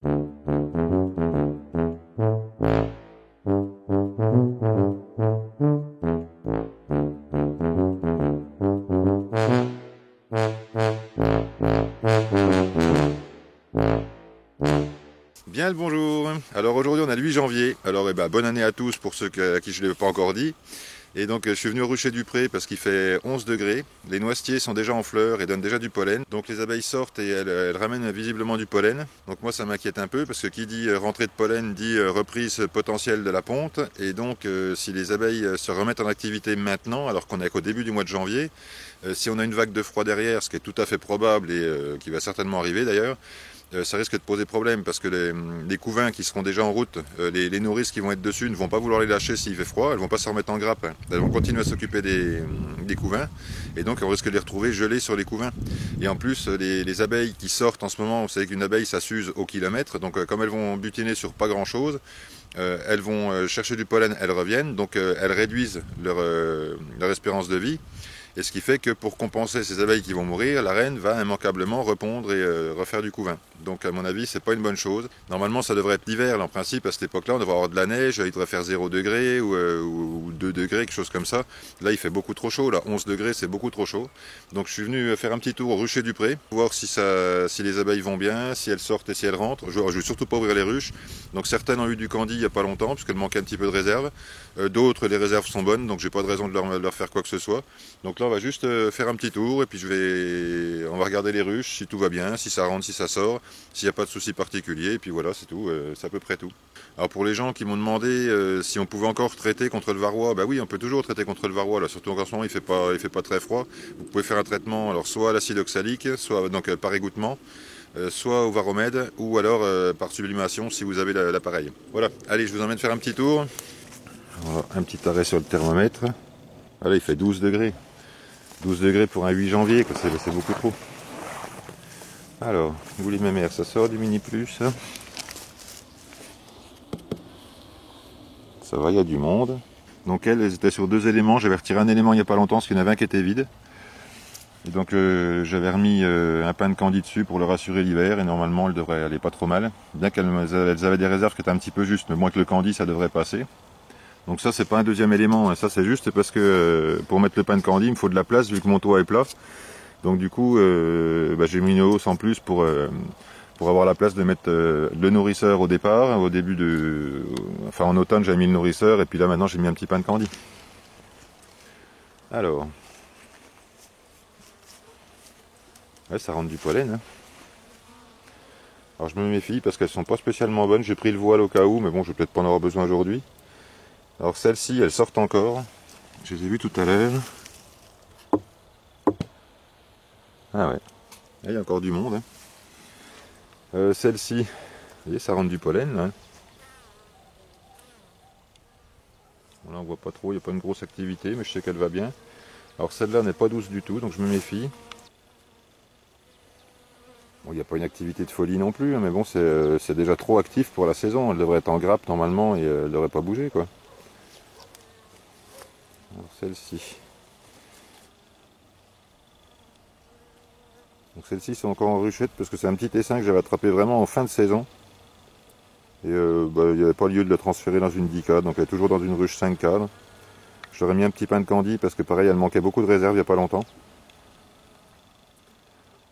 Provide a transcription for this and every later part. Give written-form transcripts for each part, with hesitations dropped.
Bien le bonjour. Alors aujourd'hui on a le 8 janvier. Alors bonne année à tous pour ceux à qui je ne l'ai pas encore dit. Et donc je suis venu au rucher du pré parce qu'il fait 11 degrés. Les noisetiers sont déjà en fleurs et donnent déjà du pollen. Donc les abeilles sortent et elles ramènent visiblement du pollen. Donc moi ça m'inquiète un peu parce que qui dit rentrée de pollen dit reprise potentielle de la ponte. Et donc si les abeilles se remettent en activité maintenant, alors qu'on est qu'au début du mois de janvier, si on a une vague de froid derrière, ce qui est tout à fait probable et qui va certainement arriver d'ailleurs, ça risque de poser problème parce que les couvains qui seront déjà en route, les nourrices qui vont être dessus ne vont pas vouloir les lâcher s'il fait froid, elles vont pas se remettre en grappe, elles vont continuer à s'occuper des couvains et donc on risque de les retrouver gelés sur les couvains. Et en plus les abeilles qui sortent en ce moment, vous savez qu'une abeille ça s'use au kilomètre, donc comme elles vont butiner sur pas grand chose, elles vont chercher du pollen, elles reviennent, donc elles réduisent leur espérance de vie. Et ce qui fait que pour compenser ces abeilles qui vont mourir, la reine va immanquablement repondre et refaire du couvain. Donc à mon avis, c'est pas une bonne chose. Normalement, ça devrait être l'hiver, en principe, à cette époque-là, on devrait avoir de la neige, il devrait faire 0 degré ou 2 degrés, quelque chose comme ça. Là, il fait beaucoup trop chaud, là, 11 degrés, c'est beaucoup trop chaud. Donc je suis venu faire un petit tour au rucher du pré, voir si les abeilles vont bien, si elles sortent et si elles rentrent. Je veux surtout pas ouvrir les ruches. Donc certaines ont eu du candy il n'y a pas longtemps, puisqu'elles manquaient un petit peu de réserve. D'autres, les réserves sont bonnes, donc j'ai pas de raison de leur faire quoi que ce soit. Donc là, on va juste faire un petit tour et puis on va regarder les ruches, si tout va bien, si ça rentre, si ça sort, s'il n'y a pas de soucis particuliers, et puis voilà, c'est tout, c'est à peu près tout. Alors pour les gens qui m'ont demandé si on pouvait encore traiter contre le varroa, bah oui, on peut toujours traiter contre le varroa, là, surtout qu'en ce moment il fait pas très froid. Vous pouvez faire un traitement, alors soit à l'acide oxalique, soit donc par égouttement, soit au varomède, ou alors par sublimation si vous avez l'appareil. Voilà, allez, je vous emmène faire un petit tour. Voilà, un petit arrêt sur le thermomètre. Voilà, il fait 12 degrés. 12 degrés pour un 8 janvier, c'est beaucoup trop. Alors, Gouline Mémère, ça sort du mini plus. Ça va, il y a du monde. Donc elles étaient sur 2 éléments. J'avais retiré un élément il n'y a pas longtemps, parce qu'il y en avait un qui était vide. Et donc j'avais remis un pain de candy dessus pour le rassurer l'hiver. Et normalement, elle devrait aller pas trop mal. Bien qu'elles avaient des réserves qui étaient un petit peu justes, mais moins que le candy, ça devrait passer. Donc ça, c'est pas un deuxième élément. Hein. Ça, c'est juste parce que pour mettre le pain de candy, il me faut de la place, vu que mon toit est plat. Donc du coup, j'ai mis une hausse en plus pour avoir la place de mettre le nourrisseur au départ. Au début enfin en automne, j'avais mis le nourrisseur et puis là maintenant j'ai mis un petit pain de candy. Alors, ouais, ça rentre du pollen. Hein. Alors je me méfie parce qu'elles sont pas spécialement bonnes. J'ai pris le voile au cas où, mais bon, je vais peut-être pas en avoir besoin aujourd'hui. Alors celles-ci, elles sortent encore. Je les ai vues tout à l'heure. Ah ouais, là, il y a encore du monde. Hein. Celle-ci, vous voyez, ça rentre du pollen. Là. Là, on voit pas trop, il n'y a pas une grosse activité, mais je sais qu'elle va bien. Alors celle-là n'est pas douce du tout, donc je me méfie. Bon, il n'y a pas une activité de folie non plus, hein, mais bon, c'est déjà trop actif pour la saison. Elle devrait être en grappe normalement et elle ne devrait pas bouger, quoi. Alors celle-ci. Donc celles-ci sont encore en ruchette parce que c'est un petit essaim que j'avais attrapé vraiment en fin de saison. Et il n'y avait pas lieu de le transférer dans une 10K, donc elle est toujours dans une ruche 5K. J'aurais mis un petit pain de candy parce que pareil, elle manquait beaucoup de réserve il n'y a pas longtemps.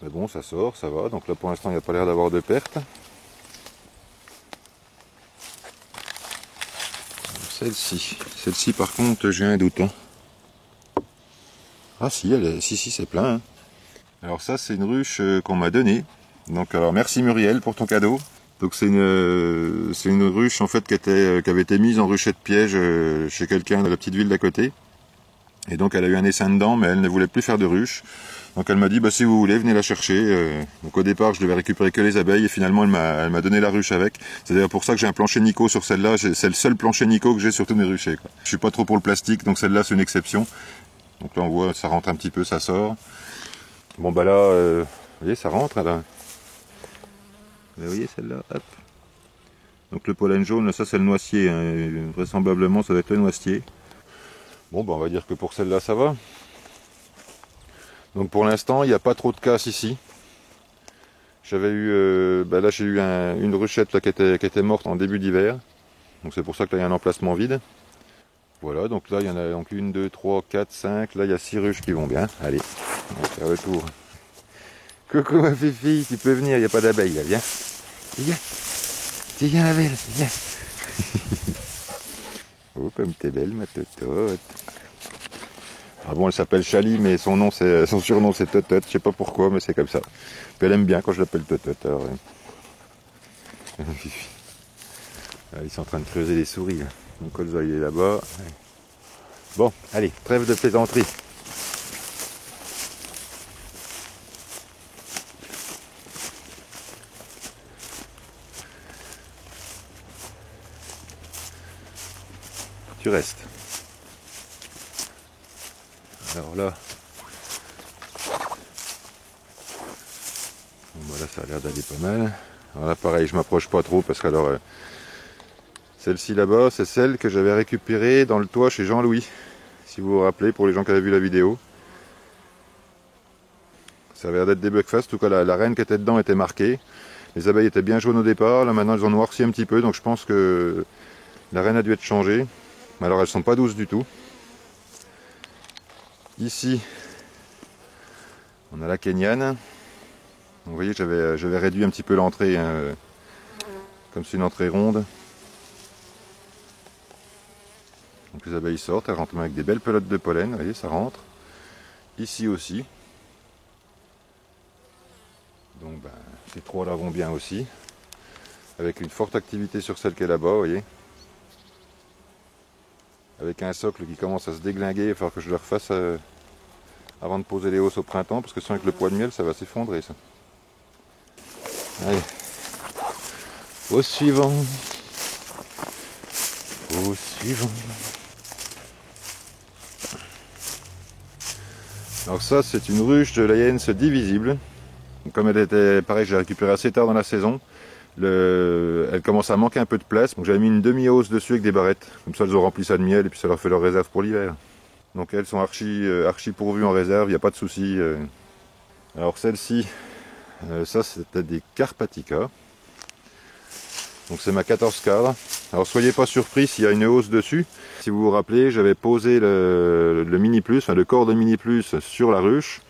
Mais bon, ça sort, ça va. Donc là pour l'instant, il n'y a pas l'air d'avoir de perte. Celle-ci par contre, j'ai un doute. Hein. Ah si, si, c'est plein. Hein. Alors ça, c'est une ruche qu'on m'a donnée. Donc alors merci Muriel pour ton cadeau. Donc c'est une ruche en fait qui avait été mise en ruchette piège chez quelqu'un de la petite ville d'à côté. Et donc elle a eu un essaim dedans, mais elle ne voulait plus faire de ruche. Donc elle m'a dit si vous voulez, venez la chercher. Donc au départ je devais récupérer que les abeilles et finalement elle m'a donné la ruche avec. C'est d'ailleurs pour ça que j'ai un plancher Nico sur celle-là. C'est le seul plancher Nico que j'ai sur tous mes ruchers. Quoi. Je suis pas trop pour le plastique, donc celle-là c'est une exception. Donc là on voit, ça rentre un petit peu, ça sort. Bon là, vous voyez, ça rentre là. Vous voyez celle-là, hop. Donc le pollen jaune, ça c'est le noisetier. Hein. Vraisemblablement ça va être le noisetier. Bon on va dire que pour celle-là ça va. Donc pour l'instant il n'y a pas trop de casse ici. J'avais eu, là j'ai eu une ruchette là, qui était morte en début d'hiver. Donc c'est pour ça que là il y a un emplacement vide. Voilà, donc là il y en a donc 1, 2, 3, 4, 5. Là il y a 6 ruches qui vont bien. Allez, on va faire le tour. Coucou ma fifi, tu peux venir, il n'y a pas d'abeille là, viens. Viens, viens la belle, viens. Oh comme t'es belle ma totote. Ah bon, elle s'appelle Chali, mais son surnom c'est Totote, je sais pas pourquoi, mais c'est comme ça. Puis elle aime bien quand je l'appelle Totote. Alors, Fifi. Ah, ils sont en train de creuser les souris. Là. Mon colza il est là-bas. Bon, allez, trêve de plaisanterie. Tu restes. Alors là, bon, là ça a l'air d'aller pas mal. Alors là pareil, je m'approche pas trop parce que alors celle-ci là-bas, c'est celle que j'avais récupérée dans le toit chez Jean-Louis. Si vous vous rappelez, pour les gens qui avaient vu la vidéo. Ça avait l'air d'être des buckfast, en tout cas la reine qui était dedans était marquée. Les abeilles étaient bien jaunes au départ, là maintenant elles ont noirci un petit peu, donc je pense que la reine a dû être changée. Mais alors elles sont pas douces du tout. Ici, on a la Kenyane. Vous voyez, j'avais réduit un petit peu l'entrée, hein, comme c'est une entrée ronde. Donc les abeilles sortent, elles rentrent avec des belles pelotes de pollen, vous voyez, ça rentre. Ici aussi. Donc ben, ces trois là vont bien aussi. Avec une forte activité sur celle qui est là-bas, vous voyez. Avec un socle qui commence à se déglinguer, il va falloir que je le refasse avant de poser les hausses au printemps, parce que sinon avec le poids de miel, ça va s'effondrer ça. Allez. Au suivant. Au suivant. Alors ça, c'est une ruche de l'Ayense divisible. Comme elle était, pareil, je l'ai récupérée assez tard dans la saison. Elle commence à manquer un peu de place, donc j'avais mis une demi-hausse dessus avec des barrettes. Comme ça, elles ont rempli ça de miel et puis ça leur fait leur réserve pour l'hiver. Donc elles sont archi pourvues en réserve, il n'y a pas de souci. Alors celle-ci, ça c'était des Carpatica. Donc c'est ma 14 cadre. Alors soyez pas surpris s'il y a une hausse dessus. Si vous vous rappelez, j'avais posé le mini plus, enfin le corps de mini plus sur la ruche,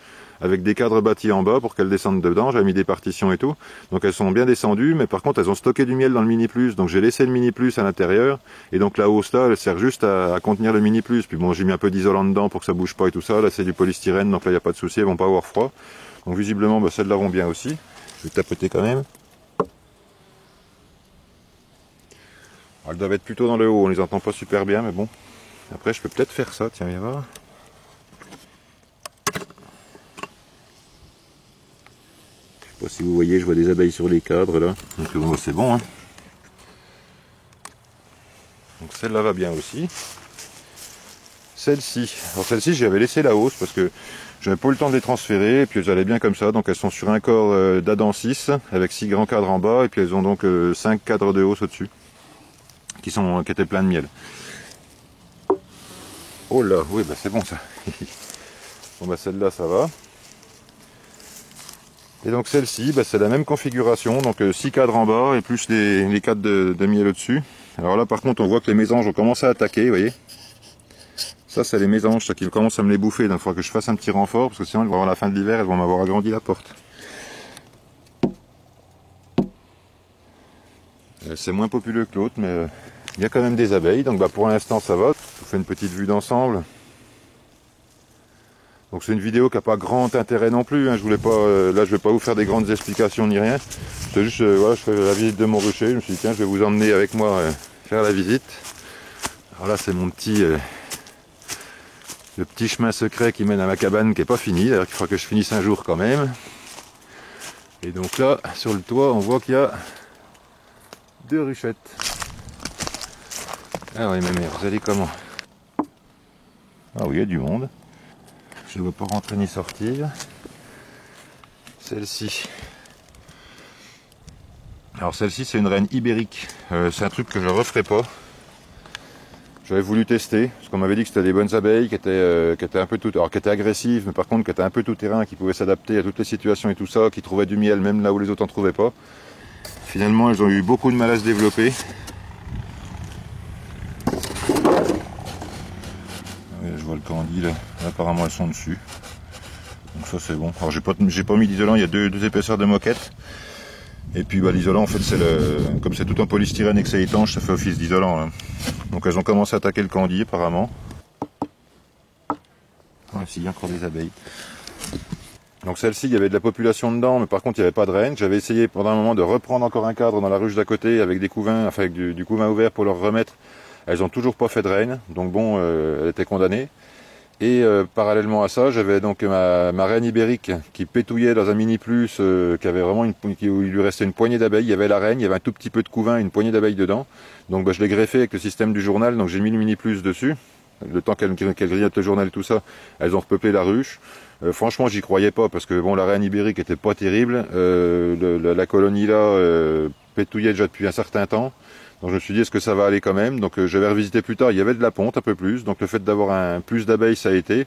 avec des cadres bâtis en bas pour qu'elles descendent dedans. J'avais mis des partitions et tout. Donc elles sont bien descendues, mais par contre elles ont stocké du miel dans le mini plus. Donc j'ai laissé le mini plus à l'intérieur. Et donc la hausse là, elle sert juste à contenir le mini plus. Puis bon, j'ai mis un peu d'isolant dedans pour que ça bouge pas et tout ça. Là c'est du polystyrène, donc là il n'y a pas de souci, elles vont pas avoir froid. Donc visiblement, bah, celles-là vont bien aussi. Je vais tapoter quand même. Alors, elles doivent être plutôt dans le haut, on les entend pas super bien, mais bon. Après je peux peut-être faire ça, tiens, viens voir. Je sais pas si vous voyez, je vois des abeilles sur les cadres là. Donc bon, c'est bon. Hein. Donc celle-là va bien aussi. Celle-ci. Alors celle-ci, j'avais laissé la hausse parce que j'avais pas eu le temps de les transférer. Et puis elles allaient bien comme ça. Donc elles sont sur un corps d'Adam 6 avec 6 grands cadres en bas. Et puis elles ont donc 5 cadres de hausse au-dessus qui étaient pleins de miel. Oh là, oui, bah c'est bon ça. Bon bah celle-là, ça va. Et donc celle-ci, bah, c'est la même configuration, donc 6 cadres en bas et plus les cadres de miel au-dessus. Alors là par contre on voit que les mésanges ont commencé à attaquer, vous voyez. Ça c'est les mésanges, ça qui commencent à me les bouffer, donc il faudra que je fasse un petit renfort, parce que sinon elles vont avoir la fin de l'hiver, elles vont m'avoir agrandi la porte. C'est moins populeux que l'autre, mais il y a quand même des abeilles, donc bah, pour l'instant ça va. Je vous fais une petite vue d'ensemble. Donc c'est une vidéo qui n'a pas grand intérêt non plus, hein. Je voulais pas, là je vais pas vous faire des grandes explications ni rien. C'est juste, voilà, je fais la visite de mon rucher, je me suis dit tiens je vais vous emmener avec moi faire la visite. Alors là c'est mon petit, le petit chemin secret qui mène à ma cabane qui n'est pas fini, d'ailleurs il faudra que je finisse un jour quand même. Et donc là, sur le toit, on voit qu'il y a 2 ruchettes. Ah oui ma mère, vous allez comment? Ah oui, il y a du monde. Je ne veux pas rentrer ni sortir. Celle-ci. Alors celle-ci c'est une reine ibérique. C'est un truc que je ne referai pas. J'avais voulu tester, parce qu'on m'avait dit que c'était des bonnes abeilles, qui étaient un peu tout, alors qui étaient agressives, mais par contre qui étaient un peu tout terrain, qui pouvaient s'adapter à toutes les situations et tout ça, qui trouvaient du miel même là où les autres en trouvaient pas. Finalement, elles ont eu beaucoup de mal à se développer. Ouais, je vois le candy là, apparemment elles sont dessus. Donc ça c'est bon. Alors j'ai pas mis d'isolant, il y a deux épaisseurs de moquette. Et puis bah, l'isolant en fait c'est comme c'est tout en polystyrène et que c'est étanche, ça fait office d'isolant. Donc elles ont commencé à attaquer le candy apparemment. Ah si, il y a encore des abeilles. Donc celle-ci, il y avait de la population dedans, mais par contre il n'y avait pas de reine. J'avais essayé pendant un moment de reprendre encore un cadre dans la ruche d'à côté avec des couvains, enfin avec du couvain ouvert pour leur remettre. Elles ont toujours pas fait de reine, donc bon, elles étaient condamnées. Et parallèlement à ça, j'avais donc ma reine ibérique qui pétouillait dans un mini plus, qui avait vraiment où il lui restait une poignée d'abeilles. Il y avait la reine, il y avait un tout petit peu de couvain, une poignée d'abeilles dedans. Donc bah, je l'ai greffé avec le système du journal, donc j'ai mis le mini plus dessus. Le temps qu'elle grignote le journal et tout ça, elles ont repeuplé la ruche. Franchement, j'y croyais pas parce que bon, la reine ibérique était pas terrible. La colonie là pétouillait déjà depuis un certain temps. Donc je me suis dit, est-ce que ça va aller quand même? Donc j'avais revisité plus tard, il y avait de la ponte un peu plus. Donc le fait d'avoir un plus d'abeilles, ça a été.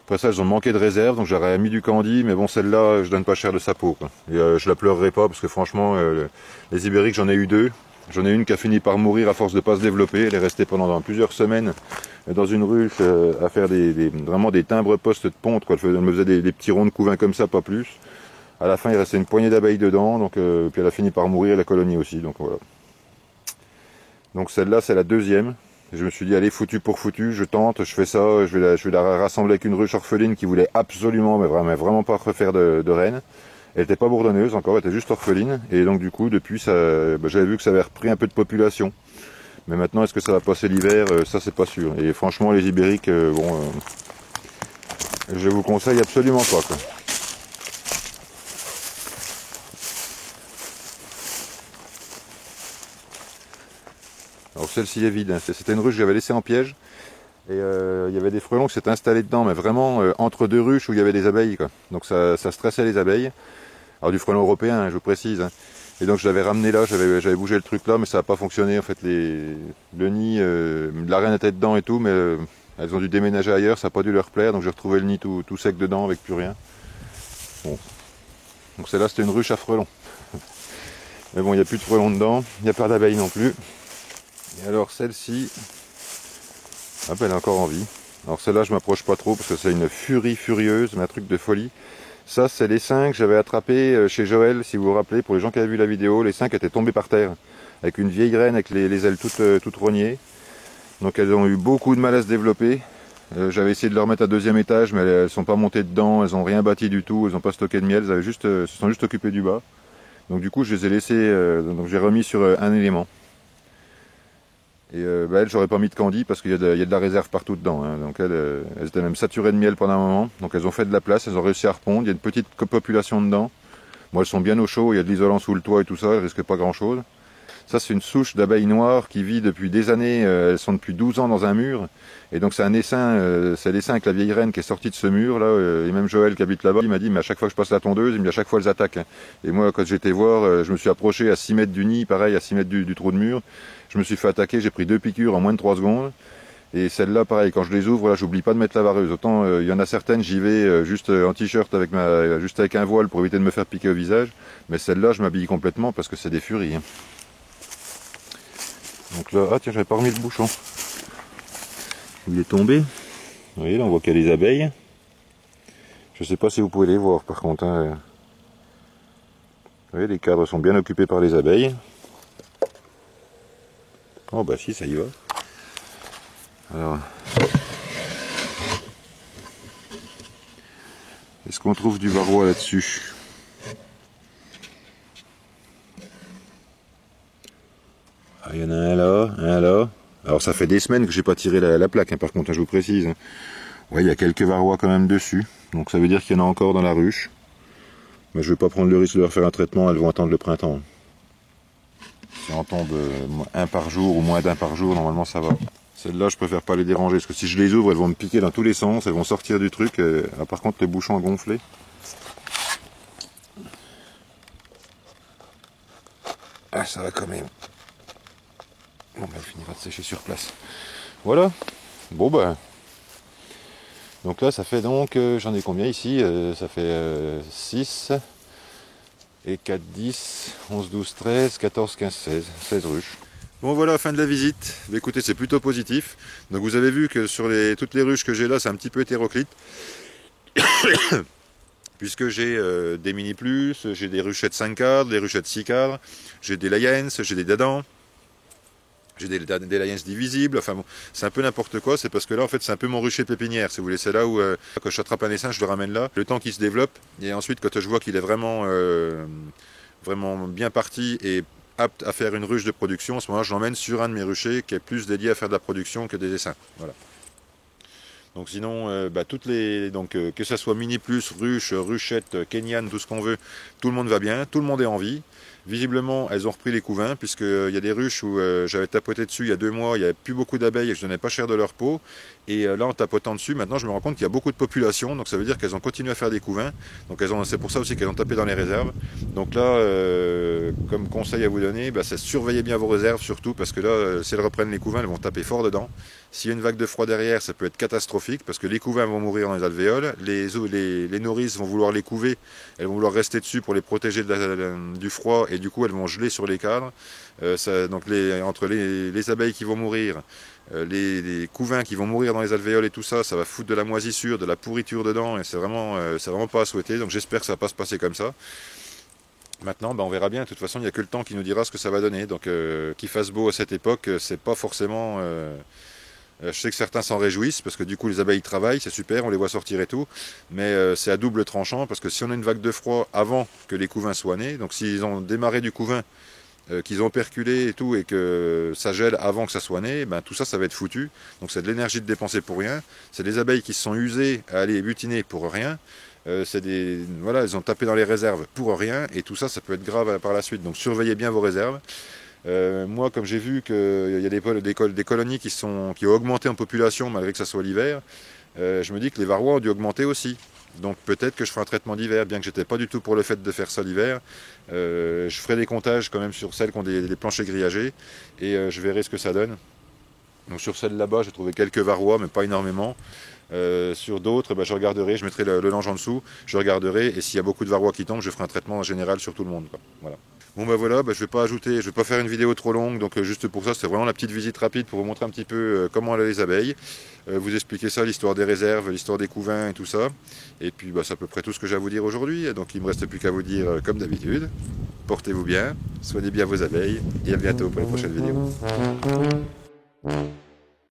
Après ça, elles ont manqué de réserve, donc j'aurais mis du candy. Mais bon, celle-là, je donne pas cher de sa peau, quoi. Et je la pleurerai pas parce que franchement, les ibériques, j'en ai eu deux. J'en ai une qui a fini par mourir à force de pas se développer. Elle est restée pendant plusieurs semaines dans une ruche à faire vraiment des timbres postes de ponte, quoi. Elle me faisait des petits ronds de couvain comme ça, pas plus. À la fin, il restait une poignée d'abeilles dedans, donc puis elle a fini par mourir, la colonie aussi, donc voilà. Donc celle-là, c'est la deuxième. Je me suis dit, allez, foutu pour foutu, je tente, je fais ça, je vais la rassembler avec une ruche orpheline qui voulait absolument, mais vraiment pas refaire de reine. Elle était pas bourdonneuse encore, elle était juste orpheline. Et donc du coup, depuis, j'avais vu que ça avait repris un peu de population. Mais maintenant, est-ce que ça va passer l'hiver? Ça, c'est pas sûr. Et franchement, les ibériques, je vous conseille absolument pas, quoi. Alors celle-ci est vide, hein. C'était une ruche que j'avais laissée en piège. Et il y avait des frelons qui s'étaient installés dedans, mais vraiment entre deux ruches où il y avait des abeilles, quoi. Donc ça stressait les abeilles. Alors du frelon européen, hein, je vous précise. Hein. Et donc je l'avais ramené là, j'avais bougé le truc là, mais ça n'a pas fonctionné. En fait, le nid, la reine était dedans et tout, mais elles ont dû déménager ailleurs, ça n'a pas dû leur plaire. Donc j'ai retrouvé le nid tout sec dedans avec plus rien. Bon. Donc celle-là, c'était une ruche à frelons. Mais bon, il n'y a plus de frelons dedans, il n'y a pas d'abeilles non plus. Et alors celle-ci, ah ben, elle est encore en vie. Alors celle-là, je m'approche pas trop parce que c'est une furie furieuse, mais un truc de folie. Ça, c'est les 5 que j'avais attrapés chez Joël, si vous vous rappelez, pour les gens qui avaient vu la vidéo. Les 5 étaient tombés par terre, avec une vieille reine avec les ailes toutes rognées. Donc elles ont eu beaucoup de mal à se développer. J'avais essayé de leur mettre à deuxième étage, mais elles sont pas montées dedans, elles ont rien bâti du tout, elles ont pas stocké de miel, elles avaient se sont juste occupées du bas. Donc du coup, je les ai laissées, donc j'ai remis sur un élément. Et elles, j'aurais pas mis de candy parce qu'il y a de la réserve partout dedans. Hein. Donc elles étaient même saturées de miel pendant un moment. Donc elles ont fait de la place, elles ont réussi à répondre. Il y a une petite population dedans. Bon, elles sont bien au chaud, il y a de l'isolant sous le toit et tout ça, elles risquent pas grand chose. Ça, c'est une souche d'abeilles noires qui vit depuis des années. Elles sont depuis 12 ans dans un mur. Et donc c'est un essaim, c'est l'essaim avec la vieille reine qui est sortie de ce mur là. Et même Joël qui habite là-bas, il m'a dit, mais à chaque fois que je passe la tondeuse, il me dit à chaque fois elles attaquent. Et moi, quand j'étais voir, je me suis approché à 6 mètres du nid, pareil, à 6 mètres du trou de mur. Je me suis fait attaquer, j'ai pris 2 piqûres en moins de 3 secondes. Et celle-là, pareil, quand je les ouvre, là, j'oublie pas de mettre la vareuse. Autant, il y en a certaines, j'y vais juste en t-shirt juste avec un voile pour éviter de me faire piquer au visage. Mais celle-là, je m'habille complètement parce que c'est des furies. Hein. Donc là, ah tiens, j'avais pas remis le bouchon. Il est tombé. Vous voyez, là, on voit qu'il y a des abeilles. Je sais pas si vous pouvez les voir, par contre. Hein. Vous voyez, les cadres sont bien occupés par les abeilles. Oh bah si, ça y va. Alors, est-ce qu'on trouve du varroa là-dessus? Ah, il y en a un là, un là. Alors ça fait des semaines que j'ai pas tiré la plaque, hein, par contre, hein, je vous précise. Hein. Ouais, il y a quelques varrois quand même dessus. Donc ça veut dire qu'il y en a encore dans la ruche. Mais je vais pas prendre le risque de leur faire un traitement, elles vont attendre le printemps. Si on tombe un par jour ou moins d'un par jour, normalement ça va. Celles-là, je préfère pas les déranger, parce que si je les ouvre, elles vont me piquer dans tous les sens, elles vont sortir du truc. Là, par contre, les bouchons ont gonflé. Ah, ça va quand même. Bon, bah, elle finira de sécher sur place. Voilà. Bon bah. Donc là ça fait donc, j'en ai combien ici? Ça fait 6 et 4, 10, 11, 12, 13, 14, 15, 16. 16 ruches. Bon voilà, fin de la visite. Mais écoutez, c'est plutôt positif. Donc vous avez vu que sur toutes les ruches que j'ai là, c'est un petit peu hétéroclite. Puisque j'ai des mini plus, j'ai des ruchettes 5 cadres, des ruchettes 6 cadres, j'ai des Lions, j'ai des Dadans, j'ai des Lions divisibles, enfin bon, c'est un peu n'importe quoi, c'est parce que là en fait c'est un peu mon rucher pépinière, si vous voulez, c'est là où quand j'attrape un essaim, je le ramène là, le temps qu'il se développe, et ensuite quand je vois qu'il est vraiment bien parti et apte à faire une ruche de production, à ce moment-là je l'emmène sur un de mes ruchers qui est plus dédié à faire de la production que des essaims. Voilà. Donc sinon, que ça soit mini plus, ruche, ruchette, Kenyan, tout ce qu'on veut, tout le monde va bien, tout le monde est en vie. Visiblement, elles ont repris les couvains, puisqu'il y a des ruches où j'avais tapoté dessus il y a 2 mois, il n'y avait plus beaucoup d'abeilles et je donnais pas cher de leur peau. Et là, en tapotant dessus, maintenant, je me rends compte qu'il y a beaucoup de population, donc ça veut dire qu'elles ont continué à faire des couvains. Donc c'est pour ça aussi qu'elles ont tapé dans les réserves. Donc là, comme conseil à vous donner, c'est surveillez bien vos réserves surtout, parce que là, si elles reprennent les couvains, elles vont taper fort dedans. S'il y a une vague de froid derrière, ça peut être catastrophique, parce que les couvains vont mourir dans les alvéoles, les nourrices vont vouloir les couver, elles vont vouloir rester dessus pour les protéger du froid, et du coup elles vont geler sur les cadres. Donc entre les abeilles qui vont mourir, les couvains qui vont mourir dans les alvéoles et tout ça, ça va foutre de la moisissure, de la pourriture dedans, et c'est vraiment pas à souhaiter, donc j'espère que ça va pas se passer comme ça. Maintenant, on verra bien. De toute façon, il n'y a que le temps qui nous dira ce que ça va donner. Donc, qu'il fasse beau à cette époque, c'est pas forcément. Je sais que certains s'en réjouissent parce que du coup, les abeilles travaillent, c'est super, on les voit sortir et tout. Mais c'est à double tranchant parce que si on a une vague de froid avant que les couvains soient nés, donc s'ils ont démarré du couvain, qu'ils ont perculé et tout, et que ça gèle avant que ça soit né, tout ça, ça va être foutu. Donc c'est de l'énergie de dépenser pour rien. C'est des abeilles qui se sont usées à aller butiner pour rien. Voilà, elles ont tapé dans les réserves pour rien, et tout ça, ça peut être grave par la suite. Donc surveillez bien vos réserves. Moi, comme j'ai vu qu'il y a des colonies qui ont augmenté en population malgré que ça soit l'hiver, je me dis que les varrois ont dû augmenter aussi. Donc peut-être que je ferai un traitement d'hiver, bien que j'étais pas du tout pour le fait de faire ça l'hiver. Je ferai des comptages quand même sur celles qui ont des planchers grillagés, et je verrai ce que ça donne. Donc sur celle là-bas, j'ai trouvé quelques varrois, mais pas énormément. Sur d'autres, je regarderai, je mettrai le linge en dessous, je regarderai, et s'il y a beaucoup de varrois qui tombent, je ferai un traitement en général sur tout le monde, quoi. Voilà. Bon voilà, je vais pas ajouter, je vais pas faire une vidéo trop longue, donc juste pour ça, c'est vraiment la petite visite rapide pour vous montrer un petit peu comment allaient les abeilles, vous expliquer ça, l'histoire des réserves, l'histoire des couvains et tout ça, et puis c'est à peu près tout ce que j'ai à vous dire aujourd'hui, donc il me reste plus qu'à vous dire comme d'habitude, portez-vous bien, soignez bien vos abeilles, et à bientôt pour les prochaines vidéos.